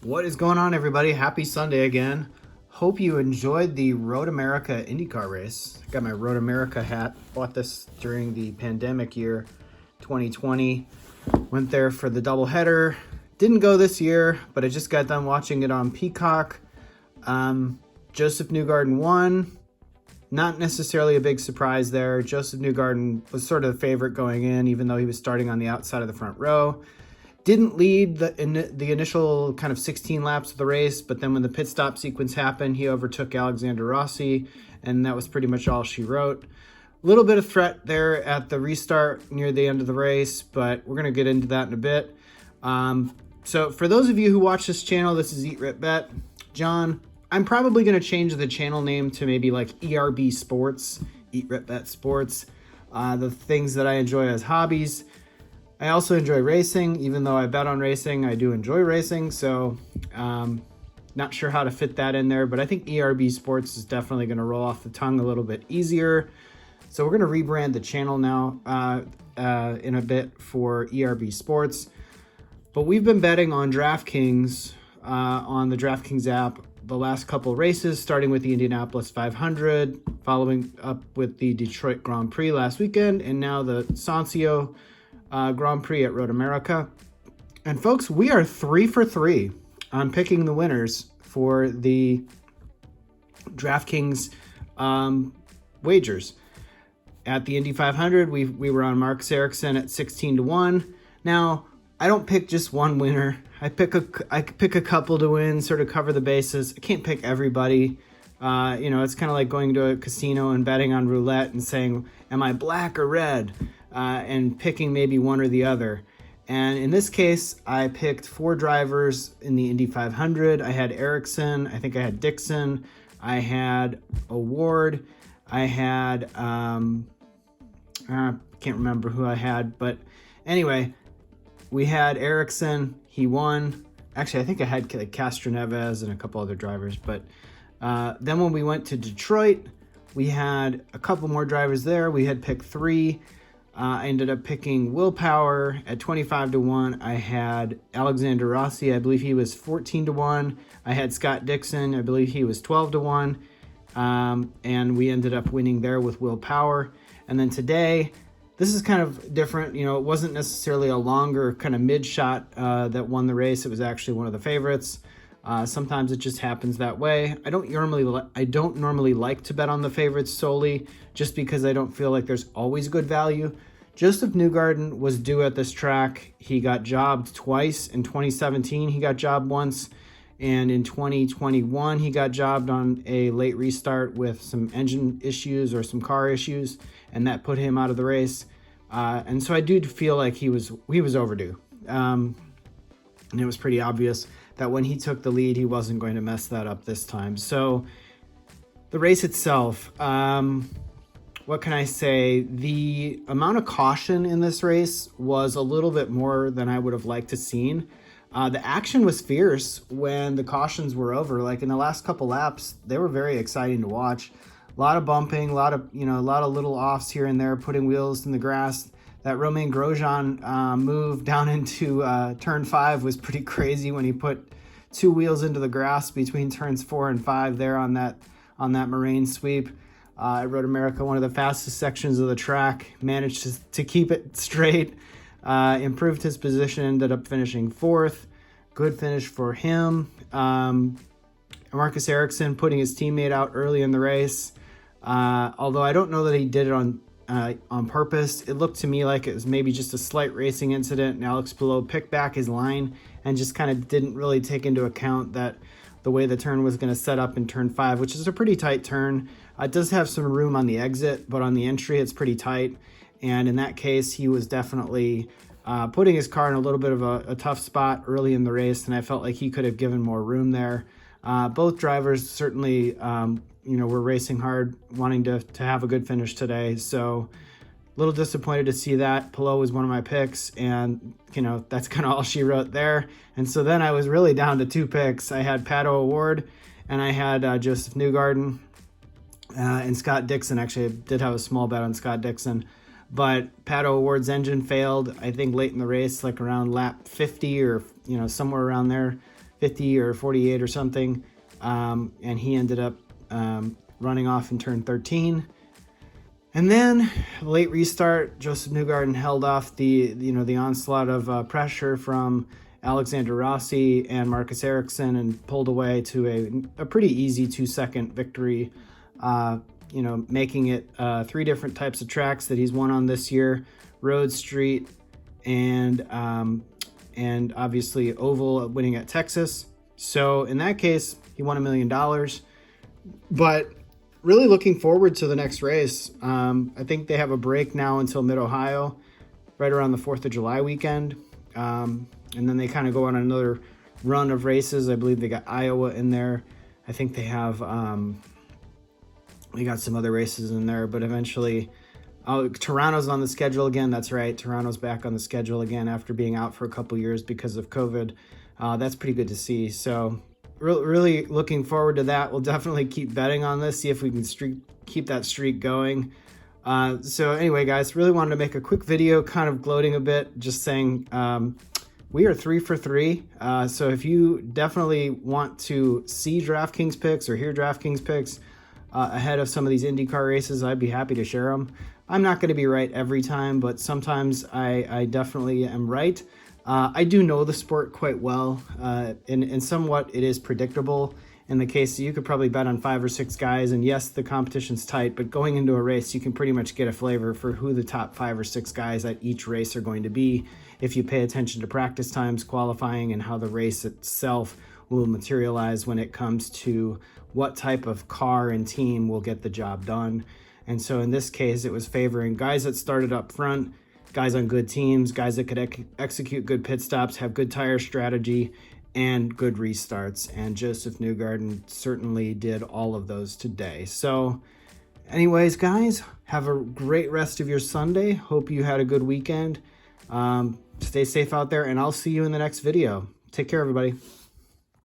What is going on, everybody? Happy Sunday again. Hope you enjoyed the Road America IndyCar race. Got my Road America hat. Bought this during the pandemic year 2020. Went there for the doubleheader. Didn't go this year, but I just got done watching it on Peacock. Joseph Newgarden won. Not necessarily a big surprise there. Joseph Newgarden was sort of the favorite going in, even though he was starting on the outside of the front row. Didn't lead the initial kind of 16 laps of the race, but then when the pit stop sequence happened, he overtook Alexander Rossi, and that was pretty much all she wrote. A little bit of threat there at the restart near the end of the race, but we're going to get into that in a bit. So for those of you who watch this channel, this is Eat Rip Bet. John, I'm probably going to change the channel name to maybe like ERB Sports, Eat Rip Bet Sports, the things that I enjoy as hobbies. I also enjoy racing. Even though I bet on racing, I do enjoy racing. So not sure how to fit that in there, but I think ERB Sports is definitely going to roll off the tongue a little bit easier. So we're going to rebrand the channel now in a bit for ERB Sports. But we've been betting on DraftKings on the DraftKings app the last couple races, starting with the Indianapolis 500, following up with the Detroit Grand Prix last weekend, and now the Sancio Grand Prix at Road America. And folks, we are 3 for 3 on picking the winners for the DraftKings wagers. At the Indy 500, we were on Marcus Ericsson at 16-1. Now, I don't pick just one winner. I pick a couple to win, sort of cover the bases. I can't pick everybody. It's kind of like going to a casino and betting on roulette and saying, am I black or red? And picking maybe one or the other. And in this case, I picked 4 drivers in the Indy 500. I had Ericsson, I think I had Dixon, I had Award, I had, can't remember who I had, but anyway, we had Ericsson, he won. Actually, I think I had like Castro Neves and a couple other drivers, but then when we went to Detroit, we had a couple more drivers there. We had picked 3. I ended up picking Willpower at 25-1. I had Alexander Rossi. I believe he was 14-1. I had Scott Dixon. I believe he was 12-1. And we ended up winning there with Willpower. And then today, this is kind of different. You know, it wasn't necessarily a longer kind of mid shot that won the race. It was actually one of the favorites. Sometimes it just happens that way. I don't normally like to bet on the favorites solely, just because I don't feel like there's always good value. Joseph Newgarden was due at this track. He got jobbed twice. In 2017, he got jobbed once. And in 2021, he got jobbed on a late restart with some engine issues or some car issues, and that put him out of the race. And so I do feel like he was overdue. And it was pretty obvious that when he took the lead, he wasn't going to mess that up this time. So the race itself, what can I say? The amount of caution in this race was a little bit more than I would have liked to seen. The action was fierce when the cautions were over. Like in the last couple laps, they were very exciting to watch. A lot of bumping, a lot of little offs here and there, putting wheels in the grass. That Romain Grosjean move down into turn 5 was pretty crazy when he put 2 wheels into the grass between turns 4 and 5 there on that moraine sweep. At Road America, one of the fastest sections of the track, managed to keep it straight, improved his position, ended up finishing 4th. Good finish for him. Marcus Ericsson putting his teammate out early in the race. Although I don't know that he did it on purpose. It looked to me like it was maybe just a slight racing incident, and Alex Palou picked back his line and just kind of didn't really take into account that the way the turn was going to set up in turn 5, which is a pretty tight turn. It does have some room on the exit, but on the entry, it's pretty tight. And in that case, he was definitely putting his car in a little bit of a tough spot early in the race, and I felt like he could have given more room there. Both drivers certainly, were racing hard, wanting to have a good finish today. So a little disappointed to see that. Palou was one of my picks, and, that's kind of all she wrote there. And so then I was really down to 2 picks. I had Pato Award, and I had Joseph Newgarden and Scott Dixon. Actually, I did have a small bet on Scott Dixon. But Pato Award's engine failed, I think, late in the race, like around lap 50 or, somewhere around there. 50 or 48 or something. And he ended up running off in turn 13. And then late restart, Joseph Newgarden held off the onslaught of pressure from Alexander Rossi and Marcus Ericsson and pulled away to a pretty easy 2-second victory. Making it 3 different types of tracks that he's won on this year: road, street, and obviously oval, winning at Texas. So in that case, he won $1 million. But really looking forward to the next race. I think they have a break now until Mid-Ohio, right around the 4th of July weekend. And then they kind of go on another run of races. I believe they got Iowa in there. I think they have, they got some other races in there, but eventually, Toronto's on the schedule again. That's right. Toronto's back on the schedule again after being out for a couple years because of COVID. That's pretty good to see. So really looking forward to that. We'll definitely keep betting on this, see if we can keep that streak going. So anyway, guys, really wanted to make a quick video kind of gloating a bit, just saying we are 3 for 3. So if you definitely want to see DraftKings picks or hear DraftKings picks ahead of some of these IndyCar races, I'd be happy to share them. I'm not going to be right every time, but sometimes I definitely am right. I do know the sport quite well, and somewhat it is predictable. In the case that you could probably bet on 5 or 6 guys, and yes, the competition's tight, but going into a race, you can pretty much get a flavor for who the top 5 or 6 guys at each race are going to be if you pay attention to practice times, qualifying, and how the race itself will materialize when it comes to what type of car and team will get the job done. And so in this case, it was favoring guys that started up front, guys on good teams, guys that could execute good pit stops, have good tire strategy, and good restarts. And Joseph Newgarden certainly did all of those today. So anyways, guys, have a great rest of your Sunday. Hope you had a good weekend. Stay safe out there, and I'll see you in the next video. Take care, everybody.